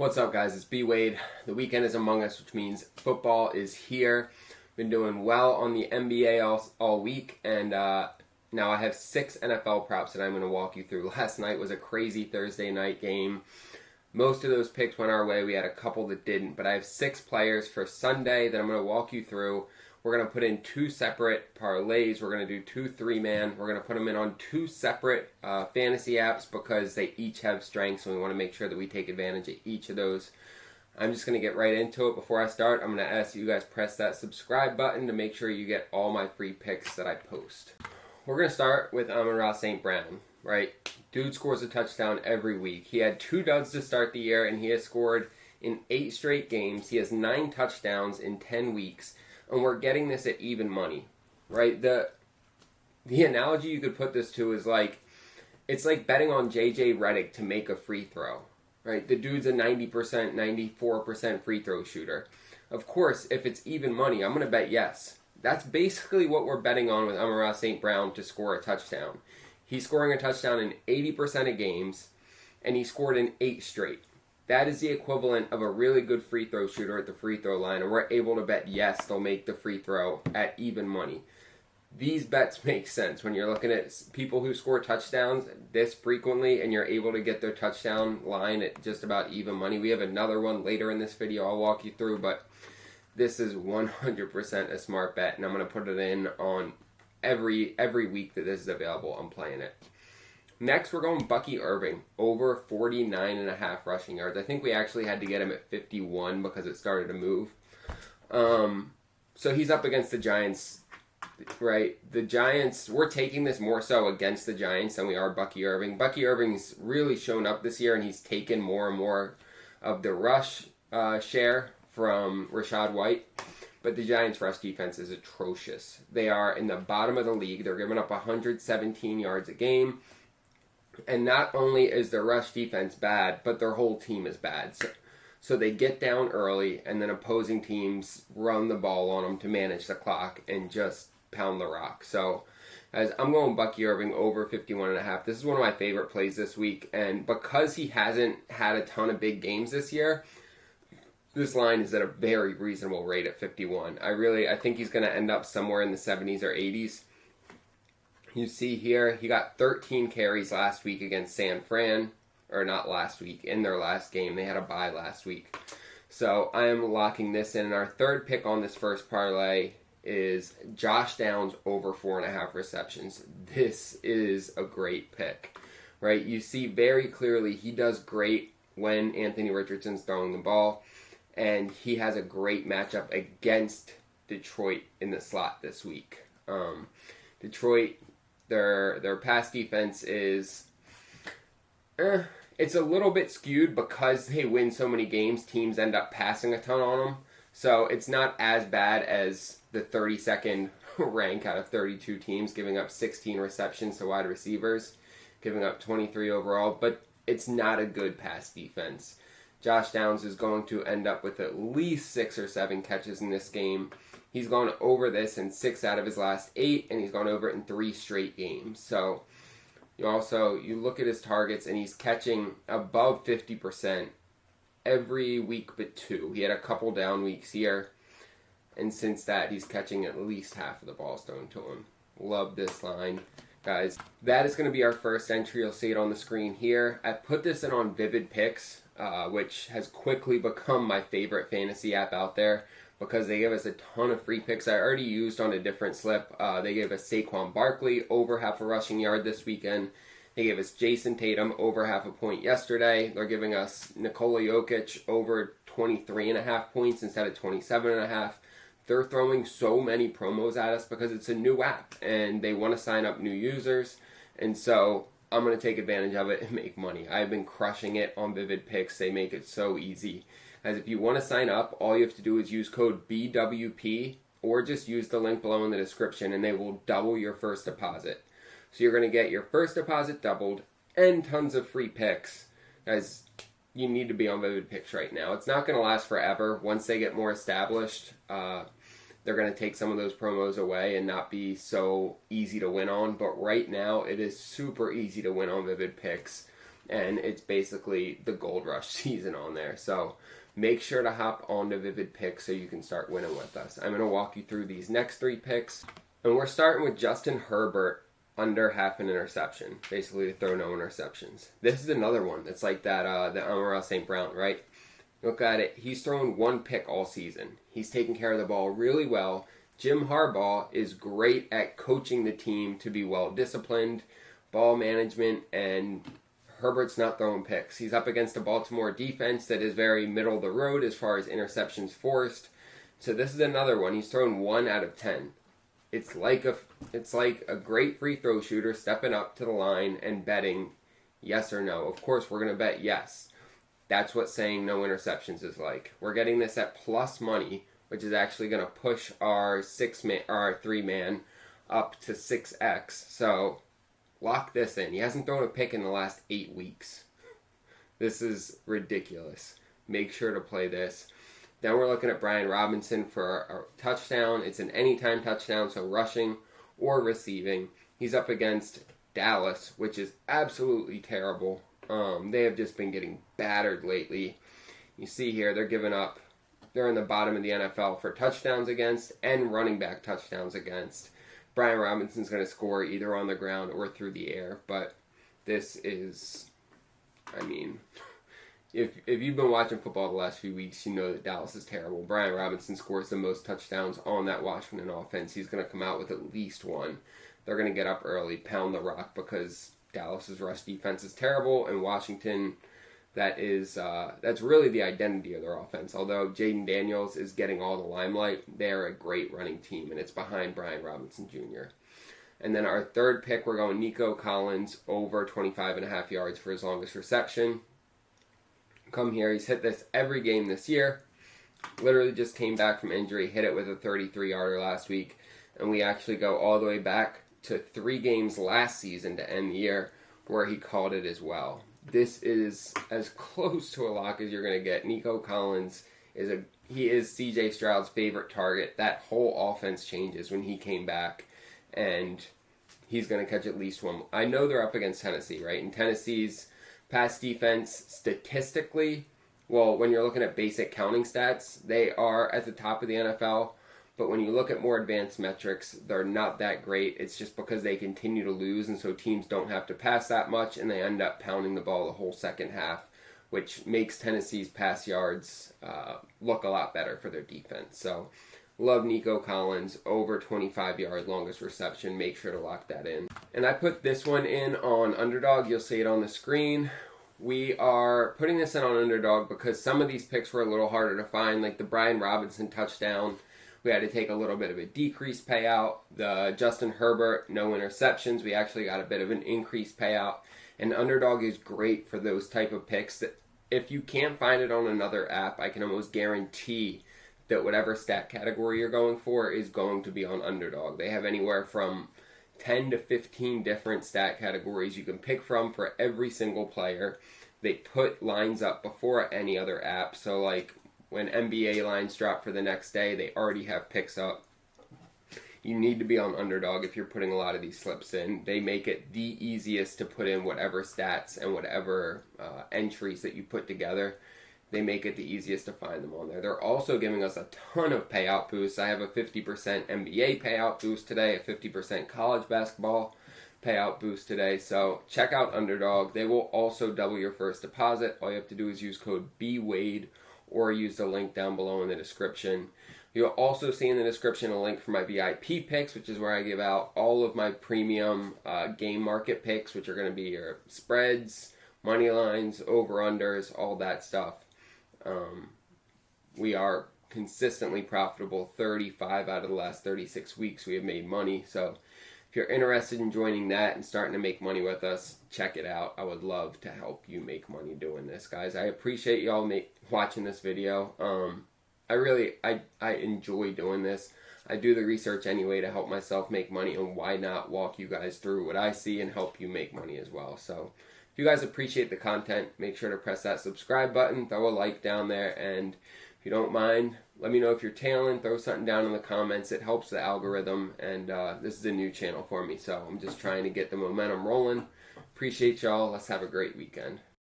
What's up, guys? It's B Wade. The weekend is among us, which means football is here. Been doing well on the NBA all week, and now I have 6 NFL props that I'm going to walk you through. Last night was a crazy Thursday night game. Most of those picks went our way. We had a couple that didn't, but I have 6 players for Sunday that I'm going to walk you through. We're going to put in 2 separate parlays. We're going to do 2 3-man. We're going to put them in on 2 separate fantasy apps because they each have strengths, and we want to make sure that we take advantage of each of those. I'm just going to get right into it. Before I start, I'm going to ask you guys press that subscribe button to make sure you get all my free picks that I post. We're going to start with Amon-Ra St. Brown, right? Dude scores a touchdown every week. He had 2 duds to start the year, and he has scored in 8 straight games. He has 9 touchdowns in 10 weeks. And we're getting this at even money, right? The analogy you could put this to is like, it's like betting on J.J. Redick to make a free throw, right? The dude's a 90%, 94% free throw shooter. Of course, if it's even money, I'm going to bet yes. That's basically what we're betting on with Amon-Ra St. Brown to score a touchdown. He's scoring a touchdown in 80% of games, and he scored in 8 straight. That is the equivalent of a really good free throw shooter at the free throw line, and we're able to bet yes, they'll make the free throw at even money. These bets make sense when you're looking at people who score touchdowns this frequently and you're able to get their touchdown line at just about even money. We have another one later in this video I'll walk you through, but this is 100% a smart bet, and I'm going to put it in on every week that this is available. I'm playing it. Next, we're going Bucky Irving, over 49.5 rushing yards. I think we actually had to get him at 51 because it started to move. So he's up against the Giants, right? The Giants, we're taking this more so against the Giants than we are Bucky Irving. Bucky Irving's really shown up this year, and he's taken more and more of the rush share from Rachaad White. But the Giants' rush defense is atrocious. They are in the bottom of the league. They're giving up 117 yards a game. And not only is their rush defense bad, but their whole team is bad. So they get down early, and then opposing teams run the ball on them to manage the clock and just pound the rock. So as I'm going Bucky Irving over 51.5. This is one of my favorite plays this week. And because he hasn't had a ton of big games this year, this line is at a very reasonable rate at 51. I think he's going to end up somewhere in the 70s or 80s. You see here, he got 13 carries last week against San Fran. Or not last week, in their last game. They had a bye last week. So I am locking this in. And our third pick on this first parlay is Josh Downs over 4.5 receptions. This is a great pick, right? You see very clearly he does great when Anthony Richardson's throwing the ball. And he has a great matchup against Detroit in the slot this week. Detroit, their pass defense is it's a little bit skewed because they win so many games. Teams end up passing a ton on them, so it's not as bad as the 32nd rank out of 32 teams, giving up 16 receptions to wide receivers, giving up 23 overall. But it's not a good pass defense. Josh Downs is going to end up with at least 6 or 7 catches in this game. He's gone over this in 6 out of his last 8, and he's gone over it in 3 straight games. So you look at his targets, and he's catching above 50% every week but 2. He had a couple down weeks here, and since that, he's catching at least half of the balls thrown to him. Love this line, guys. That is going to be our first entry. You'll see it on the screen here. I put this in on PrizePicks, which has quickly become my favorite fantasy app out there, because they give us a ton of free picks. I already used on a different slip. They gave us Saquon Barkley over half a rushing yard this weekend. They gave us Jason Tatum over half a point yesterday. They're giving us Nikola Jokic over 23.5 points instead of 27.5. They're throwing so many promos at us because it's a new app and they want to sign up new users. And so I'm going to take advantage of it and make money. I've been crushing it on PrizePicks. They make it so easy. As if you want to sign up, all you have to do is use code BWP or just use the link below in the description, and they will double your first deposit. So you're going to get your first deposit doubled and tons of free picks. Guys, you need to be on PrizePicks right now. It's not going to last forever. Once they get more established, they're going to take some of those promos away and not be so easy to win on. But right now, it is super easy to win on PrizePicks. and it's basically the gold rush season on there. So make sure to hop on to Vivid Picks so you can start winning with us. I'm going to walk you through these next 3 picks, and we're starting with Justin Herbert under half an interception, basically to throw no interceptions. This is another one that's like that, the Amon-Ra St. Brown, right? Look at it. He's thrown 1 pick all season. He's taking care of the ball really well. Jim Harbaugh is great at coaching the team to be well-disciplined, ball management, and Herbert's not throwing picks. He's up against a Baltimore defense that is very middle of the road as far as interceptions forced. So this is another one. He's thrown 1 out of 10. It's like a great free throw shooter stepping up to the line and betting yes or no. Of course, we're going to bet yes. That's what saying no interceptions is like. We're getting this at plus money, which is actually going to push our 3-man up to 6x. So lock this in. He hasn't thrown a pick in the last 8 weeks. This is ridiculous. Make sure to play this. Then we're looking at Brian Robinson for a touchdown. It's an anytime touchdown, so rushing or receiving. He's up against Dallas, which is absolutely terrible. They have just been getting battered lately. You see here, they're in the bottom of the NFL for touchdowns against and running back touchdowns against. Brian Robinson's going to score either on the ground or through the air, but this is, if you've been watching football the last few weeks, you know that Dallas is terrible. Brian Robinson scores the most touchdowns on that Washington offense. He's going to come out with at least 1. They're going to get up early, pound the rock, because Dallas's rush defense is terrible, and Washington, that's really the identity of their offense. Although Jaden Daniels is getting all the limelight, they're a great running team, and it's behind Brian Robinson Jr. And then our third pick, we're going Nico Collins over 25.5 yards for his longest reception. Come here, he's hit this every game this year. Literally just came back from injury, hit it with a 33-yarder last week, and we actually go all the way back to 3 games last season to end the year where he called it as well. This is as close to a lock as you're going to get. Nico Collins is CJ Stroud's favorite target. That whole offense changes when he came back, and he's going to catch at least 1. I know they're up against Tennessee, right? And Tennessee's pass defense statistically, well, when you're looking at basic counting stats, they are at the top of the NFL. But when you look at more advanced metrics, they're not that great. It's just because they continue to lose, and so teams don't have to pass that much, and they end up pounding the ball the whole second half, which makes Tennessee's pass yards look a lot better for their defense. So love Nico Collins, over 25-yard longest reception. Make sure to lock that in. And I put this one in on Underdog. You'll see it on the screen. We are putting this in on Underdog because some of these picks were a little harder to find, like the Brian Robinson touchdown. We had to take a little bit of a decreased payout. The Justin Herbert, no interceptions, we actually got a bit of an increased payout. And Underdog is great for those type of picks that if you can't find it on another app, I can almost guarantee that whatever stat category you're going for is going to be on Underdog. They have anywhere from 10 to 15 different stat categories you can pick from for every single player. They put lines up before any other app, so like when NBA lines drop for the next day, they already have picks up. You need to be on Underdog if you're putting a lot of these slips in. They make it the easiest to put in whatever stats and whatever entries that you put together. They make it the easiest to find them on there. They're also giving us a ton of payout boosts. I have a 50% NBA payout boost today, a 50% college basketball payout boost today. So check out Underdog. They will also double your first deposit. All you have to do is use code BWADE or use the link down below in the description. You'll also see in the description a link for my VIP picks, which is where I give out all of my premium game market picks, which are going to be your spreads, money lines, over-unders, all that stuff. We are consistently profitable. 35 out of the last 36 weeks we have made money. So if you're interested in joining that and starting to make money with us, check it out. I would love to help you make money doing this, guys. I appreciate y'all watching this video. I enjoy doing this. I do the research anyway to help myself make money, and why not walk you guys through what I see and help you make money as well. So if you guys appreciate the content, make sure to press that subscribe button, throw a like down there, and if you don't mind, let me know if you're tailing, throw something down in the comments. It helps the algorithm, and this is a new channel for me, so I'm just trying to get the momentum rolling. Appreciate y'all. Let's have a great weekend.